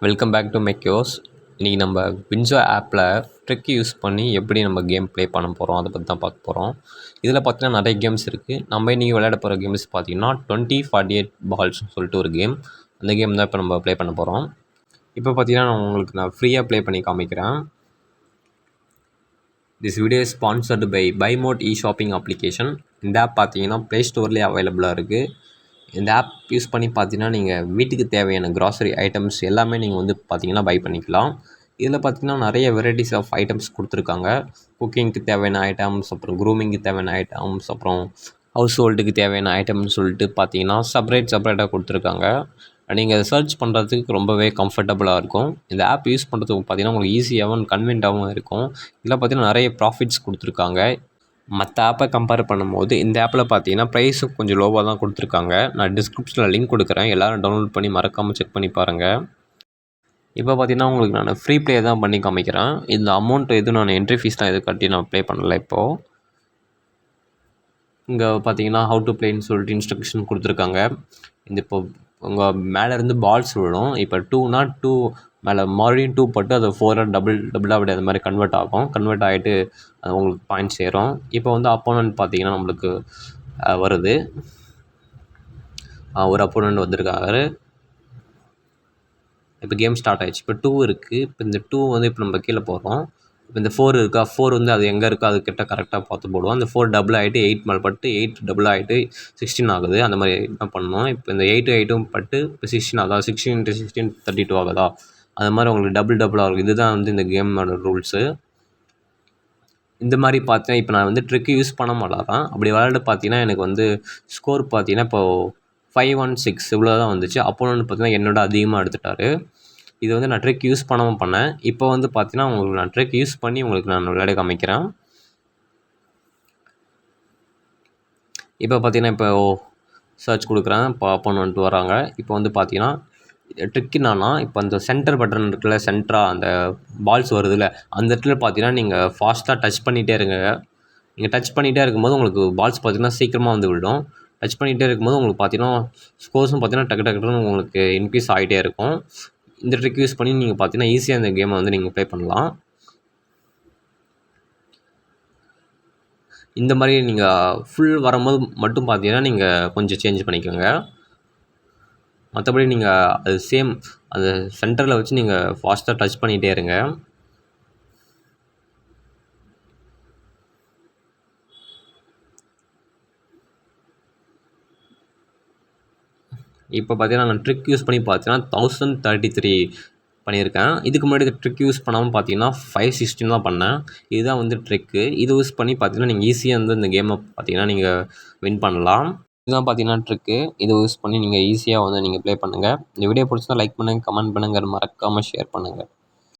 Welcome back to மெக்யோஸ். இன்றைக்கி நம்ம Winzo ஆப்பில் ட்ரிக் யூஸ் பண்ணி எப்படி நம்ம கேம் ப்ளே பண்ண போகிறோம் அதை பற்றி தான் பார்க்க போகிறோம். இதில் பார்த்தீங்கன்னா நிறைய கேம்ஸ் இருக்குது. நம்ம இன்றைக்கி விளையாட போகிற கேம்ஸ் பார்த்தீங்கன்னா 2048 பால்ஸ்னு சொல்லிட்டு ஒரு கேம். அந்த கேம் தான் இப்போ நம்ம ப்ளே பண்ண போகிறோம். இப்போ பார்த்தீங்கன்னா நான் ஃப்ரீயாக ப்ளே பண்ணி காமிக்கிறேன். This video is sponsored by பைமோட் ஷாப்பிங் அப்ளிகேஷன். இந்த ஆப் பார்த்தீங்கன்னா ப்ளே ஸ்டோர்லேயே அவைலபிளாக இருக்குது. இந்த ஆப் யூஸ் பண்ணி பார்த்தீங்கன்னா நீங்கள் வீட்டுக்கு தேவையான க்ராசரி ஐட்டம்ஸ் எல்லாமே நீங்கள் வந்து பார்த்தீங்கன்னா பை பண்ணிக்கலாம். இதில் பார்த்தீங்கன்னா நிறைய வெரைட்டிஸ் ஆஃப் ஐட்டம்ஸ் கொடுத்துருக்காங்க. குக்கிங்க்கு தேவையான ஐட்டம்ஸ், அப்புறம் க்ரூமிங்க்கு தேவையான ஐட்டம்ஸ், அப்புறம் ஹவுஸ் ஹோல்டுக்கு தேவையான ஐட்டம்னு சொல்லிட்டு பார்த்தீங்கன்னா செப்பரேட்டாக கொடுத்துருக்காங்க. நீங்கள் சர்ச் பண்ணுறதுக்கு ரொம்பவே கம்ஃபர்டபுளாக இருக்கும். இந்த ஆப் யூஸ் பண்ணுறதுக்கு பார்த்தீங்கன்னா உங்களுக்கு ஈஸியாகவும் கன்வீனியன்ட்டாகவும் இருக்கும். இதில் பார்த்தீங்கன்னா நிறைய ப்ராஃபிட்ஸ் கொடுத்துருக்காங்க. மற்ற ஆப்பை கம்பேர் பண்ணும்போது இந்த ஆப்பில் பார்த்தீங்கன்னா ப்ரைஸும் கொஞ்சம் லோவாக தான் கொடுத்துருக்காங்க. நான் டிஸ்கிரிப்ஷனில் லிங்க் கொடுக்குறேன், எல்லோரும் டவுன்லோட் பண்ணி மறக்காமல் செக் பண்ணி பாருங்கள். இப்போ பார்த்தீங்கன்னா உங்களுக்கு நான் ஃப்ரீ ப்ளே தான் பண்ணி காமிக்கிறேன். இந்த அமௌண்ட் எதுவும் நான் என்ட்ரி ஃபீஸ்லாம் எதுவும் கட்டி நான் ப்ளே பண்ணலை. இப்போது இங்கே பார்த்தீங்கன்னா ஹவு டு ப்ளேன்னு சொல்லிட்டு இன்ஸ்ட்ரக்ஷன் கொடுத்துருக்காங்க. இந்த இப்போ உங்கள் மேலேருந்து பால்ஸ் விழும். இப்போ 2னா 2 மேலே மறுபடியும் 2 போட்டு அது 4 டபுளாக விட அது மாதிரி கன்வெர்ட் ஆகிட்டு அது உங்களுக்கு பாயிண்ட் சேரும். இப்போ வந்து அப்போனன்ட் பார்த்தீங்கன்னா நம்மளுக்கு வருது. ஒரு அப்போனன்ட் வந்திருக்காரு. இப்போ கேம் ஸ்டார்ட் ஆகிடுச்சு. இப்போ 2 இருக்குது. இப்போ இந்த 2 வந்து இப்போ நம்ம கீழே போகிறோம். இப்போ இந்த 4 இருக்கா, 4 வந்து அது எங்கே இருக்கோ அதுக்கிட்ட கரெக்டாக பார்த்து போடுவோம். அந்த 4 டபுள் ஆகிட்டு 8 மேலே பட்டு 8 டபுள் ஆகிட்டு 16 ஆகுது. அந்த மாதிரி தான் பண்ணணும். இப்போ இந்த 8 பட்டு இப்போ 16 ஆகுதா, 16 × 16 32 ஆகுதா, அது மாதிரி உங்களுக்கு டபுளாக இருக்கும். இதுதான் வந்து இந்த கேமோட ரூல்ஸு. இந்த மாதிரி பார்த்தீங்கன்னா இப்போ நான் வந்து ட்ரிக் யூஸ் பண்ண மாட்டேன். அப்படி விளையாட பார்த்தீங்கன்னா எனக்கு வந்து ஸ்கோர் பார்த்தீங்கன்னா இப்போது 5-1-6 இவ்வளோ தான் வந்துச்சு. அப்போனன்ட் பார்த்தீங்கன்னா என்னோட அதிகமாக எடுத்துட்டார். இது வந்து நான் ட்ரிக் யூஸ் பண்ணாமல் பண்ணேன். இப்போ வந்து பார்த்தீங்கன்னா உங்களுக்கு நான் ட்ரிக் யூஸ் பண்ணி உங்களுக்கு நான் விளையாட காமிக்கிறேன். இப்போ பார்த்தீங்கன்னா இப்போ சர்ச் கொடுக்குறேன். இப்போ அப்போனன்ட் வராங்க. இப்போ வந்து பார்த்தீங்கன்னா ட்ரிக் என்னன்னா, இப்போ அந்த சென்டர் பட்டன் இருக்குல்ல, சென்டராக அந்த பால்ஸ் வருதுல்ல, அந்த இடத்துல பார்த்தீங்கன்னா நீங்கள் ஃபாஸ்ட்டாக டச் பண்ணிகிட்டே இருங்க. நீங்கள் டச் பண்ணிகிட்டே இருக்கும்போது உங்களுக்கு பால்ஸ் பார்த்தீங்கன்னா சீக்கிரமாக வந்து விடும். டச் பண்ணிகிட்டே இருக்கும்போது உங்களுக்கு பார்த்தீங்கன்னா ஸ்கோர்ஸும் பார்த்தீங்கன்னா டக்குன்னு உங்களுக்கு இன்க்ரீஸ் ஆகிட்டே இருக்கும். இந்த ட்ரிக் யூஸ் பண்ணி நீங்கள் பார்த்தீங்கன்னா ஈஸியாக இந்த கேமை வந்து நீங்கள் ப்ளே பண்ணலாம். இந்த மாதிரி நீங்கள் ஃபுல் வரும்போது மட்டும் பார்த்தீங்கன்னா நீங்கள் கொஞ்சம் சேஞ்ச் பண்ணிக்கோங்க. மற்றபடி நீங்கள் அது சேம் அந்த சென்டரில் வச்சு நீங்கள் ஃபாஸ்ட்டாக டச் பண்ணிகிட்டே இருங்க. இப்போ பார்த்தீங்கன்னா நான் ட்ரிக் யூஸ் பண்ணி பார்த்தீங்கன்னா 1033 பண்ணியிருக்கேன். இதுக்கு முன்னாடி ட்ரிக் யூஸ் பண்ணாமல் பார்த்தீங்கன்னா 516 தான் பண்ணேன். இதுதான் வந்து ட்ரிக்கு. இது யூஸ் பண்ணி பார்த்தீங்கன்னா நீங்கள் ஈஸியாக வந்து இந்த கேமை பார்த்தீங்கன்னா நீங்கள் வின் பண்ணலாம். இதுதான் பார்த்தீங்கன்னா ட்ரிக்கு. இதை யூஸ் பண்ணி நீங்கள் ஈஸியாக வந்து நீங்கள் ப்ளே பண்ணுங்கள். இந்த வீடியோ பிடிச்சா லைக் பண்ணுங்கள், கமெண்ட் பண்ணுங்கள், மறக்காமல் ஷேர் பண்ணுங்கள்.